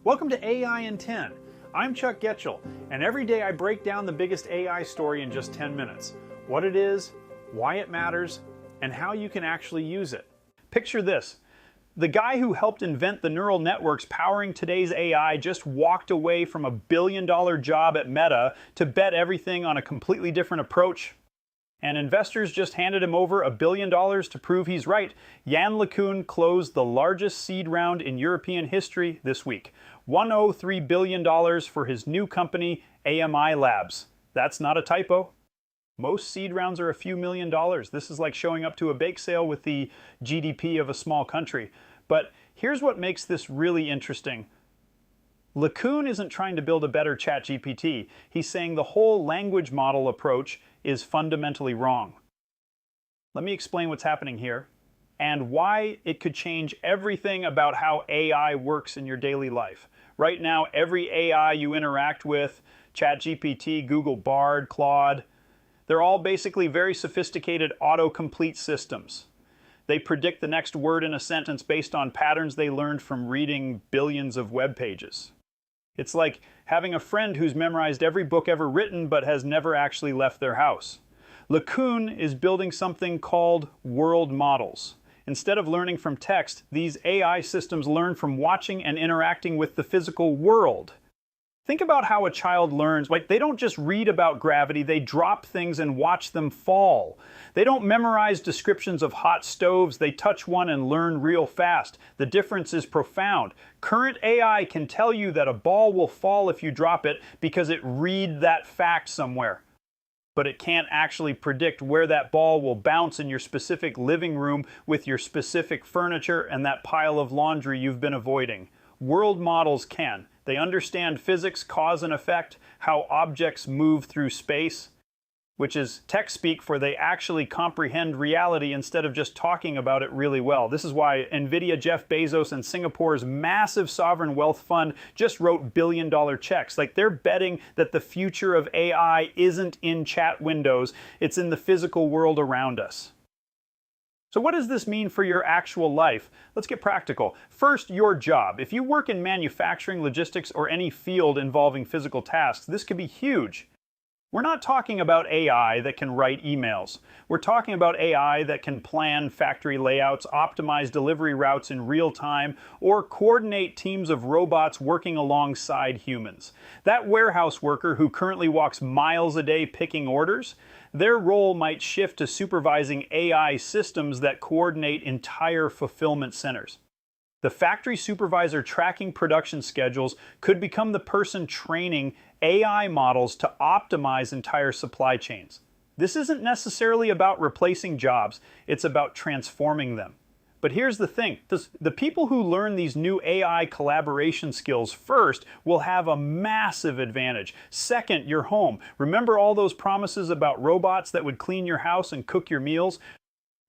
Welcome to AI in 10. I'm Chuck Getchell, and every day I break down the biggest AI story in just 10 minutes. What it is, why it matters, and how you can actually use it. Picture this. The guy who helped invent the neural networks powering today's AI just walked away from a billion-dollar job at Meta to bet everything on a completely different approach. And investors just handed him over $1 billion to prove he's right. LeCun closed the largest seed round in European history this week. $103 billion for his new company, AMI Labs. That's not a typo. Most seed rounds are a few $1 million. This is like showing up to a bake sale with the GDP of a small country. But here's what makes this really interesting. LeCun isn't trying to build a better ChatGPT. He's saying the whole language model approach is fundamentally wrong. Let me explain what's happening here and why it could change everything about how AI works in your daily life. Right now, every AI you interact with, ChatGPT, Google Bard, Claude, they're all basically very sophisticated autocomplete systems. They predict the next word in a sentence based on patterns they learned from reading billions of web pages. It's like having a friend who's memorized every book ever written but has never actually left their house. LeCun is building something called world models. Instead of learning from text, these AI systems learn from watching and interacting with the physical world. Think about how a child learns. Like, they don't just read about gravity, they drop things and watch them fall. They don't memorize descriptions of hot stoves, they touch one and learn real fast. The difference is profound. Current AI can tell you that a ball will fall if you drop it because it read that fact somewhere. But it can't actually predict where that ball will bounce in your specific living room with your specific furniture and that pile of laundry you've been avoiding. World models can. They understand physics, cause and effect, how objects move through space, which is tech speak for they actually comprehend reality instead of just talking about it really well. This is why NVIDIA, Jeff Bezos, and Singapore's massive sovereign wealth fund just wrote billion-dollar checks. Like, they're betting that the future of AI isn't in chat windows, it's in the physical world around us. So what does this mean for your actual life? Let's get practical. First, your job. If you work in manufacturing, logistics, or any field involving physical tasks, this could be huge. We're not talking about AI that can write emails. We're talking about AI that can plan factory layouts, optimize delivery routes in real time, or coordinate teams of robots working alongside humans. That warehouse worker who currently walks miles a day picking orders, their role might shift to supervising AI systems that coordinate entire fulfillment centers. The factory supervisor tracking production schedules could become the person training AI models to optimize entire supply chains. This isn't necessarily about replacing jobs, it's about transforming them. But here's the thing, the people who learn these new AI collaboration skills first will have a massive advantage. Second, your home. Remember all those promises about robots that would clean your house and cook your meals?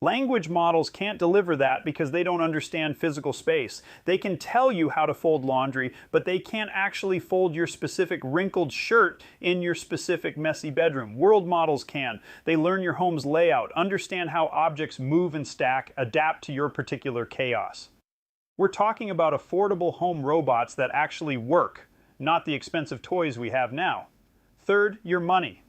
Language models can't deliver that because they don't understand physical space. They can tell you how to fold laundry, but they can't actually fold your specific wrinkled shirt in your specific messy bedroom. World models can. They learn your home's layout, understand how objects move and stack, adapt to your particular chaos. We're talking about affordable home robots that actually work, not the expensive toys we have now. Third, your money.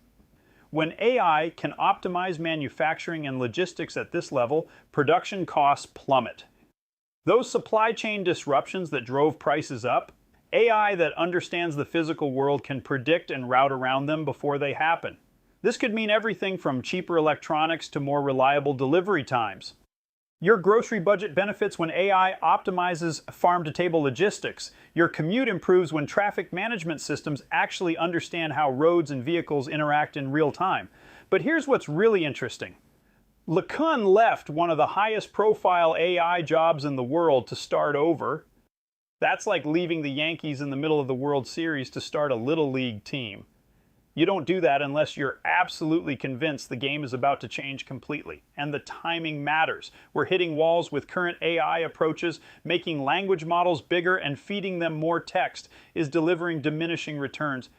When AI can optimize manufacturing and logistics at this level, production costs plummet. Those supply chain disruptions that drove prices up, AI that understands the physical world can predict and route around them before they happen. This could mean everything from cheaper electronics to more reliable delivery times. Your grocery budget benefits when AI optimizes farm-to-table logistics. Your commute improves when traffic management systems actually understand how roads and vehicles interact in real time. But here's what's really interesting. LeCun left one of the highest profile AI jobs in the world to start over. That's like leaving the Yankees in the middle of the World Series to start a Little League team. You don't do that unless you're absolutely convinced the game is about to change completely. And the timing matters. We're hitting walls with current AI approaches. Making language models bigger and feeding them more text is delivering diminishing returns.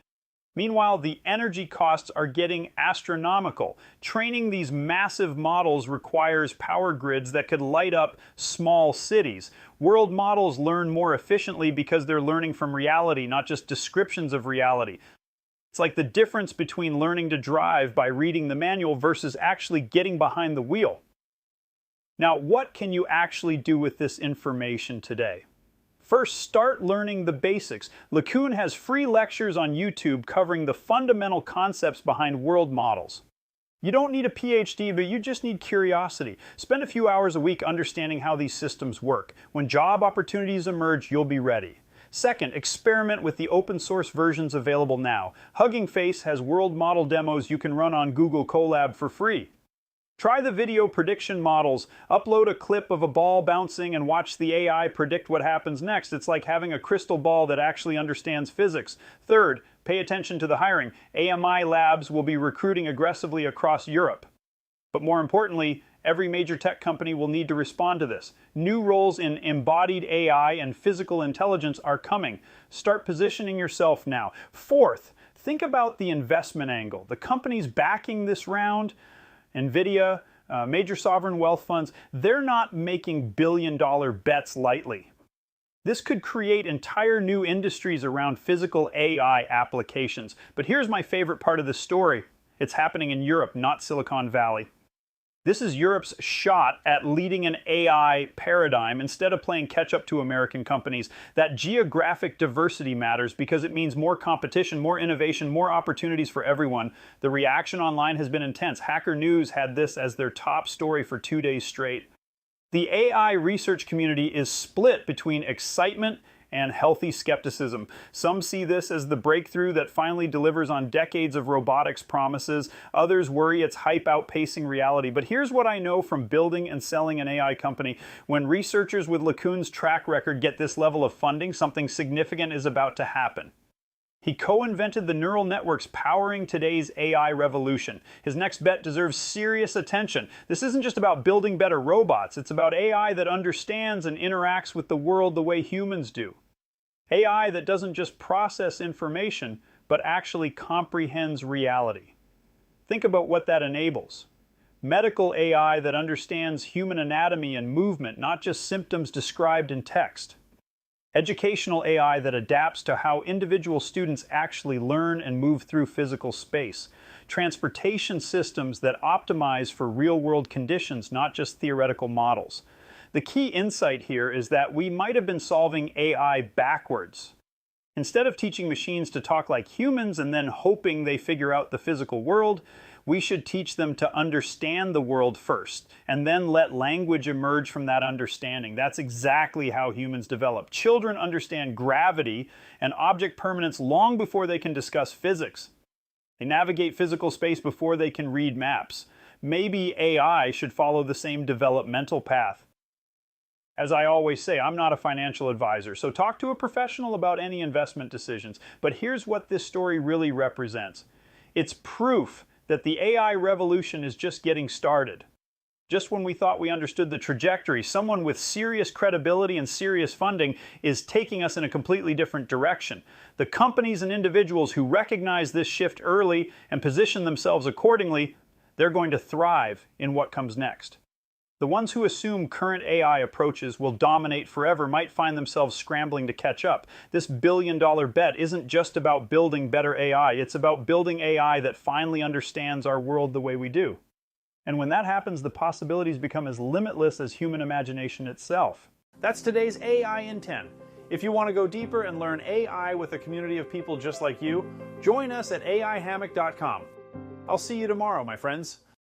Meanwhile, the energy costs are getting astronomical. Training these massive models requires power grids that could light up small cities. World models learn more efficiently because they're learning from reality, not just descriptions of reality. It's like the difference between learning to drive by reading the manual versus actually getting behind the wheel. Now, what can you actually do with this information today? First, start learning the basics. LeCun has free lectures on YouTube covering the fundamental concepts behind world models. You don't need a PhD, but you just need curiosity. Spend a few hours a week understanding how these systems work. When job opportunities emerge, you'll be ready. Second, experiment with the open source versions available now. Hugging Face has world model demos you can run on Google Colab for free. Try the video prediction models. Upload a clip of a ball bouncing and watch the AI predict what happens next. It's like having a crystal ball that actually understands physics. Third, pay attention to the hiring. AMI labs will be recruiting aggressively across Europe. But more importantly, every major tech company will need to respond to this. New roles in embodied AI and physical intelligence are coming. Start positioning yourself now. Fourth, think about the investment angle. The companies backing this round, NVIDIA, major sovereign wealth funds, they're not making billion-dollar bets lightly. This could create entire new industries around physical AI applications. But here's my favorite part of the story. It's happening in Europe, not Silicon Valley. This is Europe's shot at leading an AI paradigm instead of playing catch up to American companies. That geographic diversity matters because it means more competition, more innovation, more opportunities for everyone. The reaction online has been intense. Hacker News had this as their top story for 2 days straight. The AI research community is split between excitement and healthy skepticism. Some see this as the breakthrough that finally delivers on decades of robotics promises. Others worry it's hype outpacing reality. But here's what I know from building and selling an AI company. When researchers with LeCun's track record get this level of funding, something significant is about to happen. He co-invented the neural networks powering today's AI revolution. His next bet deserves serious attention. This isn't just about building better robots. It's about AI that understands and interacts with the world the way humans do. AI that doesn't just process information, but actually comprehends reality. Think about what that enables. Medical AI that understands human anatomy and movement, not just symptoms described in text. Educational AI that adapts to how individual students actually learn and move through physical space. Transportation systems that optimize for real-world conditions, not just theoretical models. The key insight here is that we might have been solving AI backwards. Instead of teaching machines to talk like humans and then hoping they figure out the physical world, we should teach them to understand the world first, and then let language emerge from that understanding. That's exactly how humans develop. Children understand gravity and object permanence long before they can discuss physics. They navigate physical space before they can read maps. Maybe AI should follow the same developmental path. As I always say, I'm not a financial advisor, so talk to a professional about any investment decisions. But here's what this story really represents. It's proof that the AI revolution is just getting started. Just when we thought we understood the trajectory, someone with serious credibility and serious funding is taking us in a completely different direction. The companies and individuals who recognize this shift early and position themselves accordingly, they're going to thrive in what comes next. The ones who assume current AI approaches will dominate forever might find themselves scrambling to catch up. This billion-dollar bet isn't just about building better AI, it's about building AI that finally understands our world the way we do. And when that happens, the possibilities become as limitless as human imagination itself. That's today's AI in 10. If you want to go deeper and learn AI with a community of people just like you, join us at aihammock.com. I'll see you tomorrow, my friends.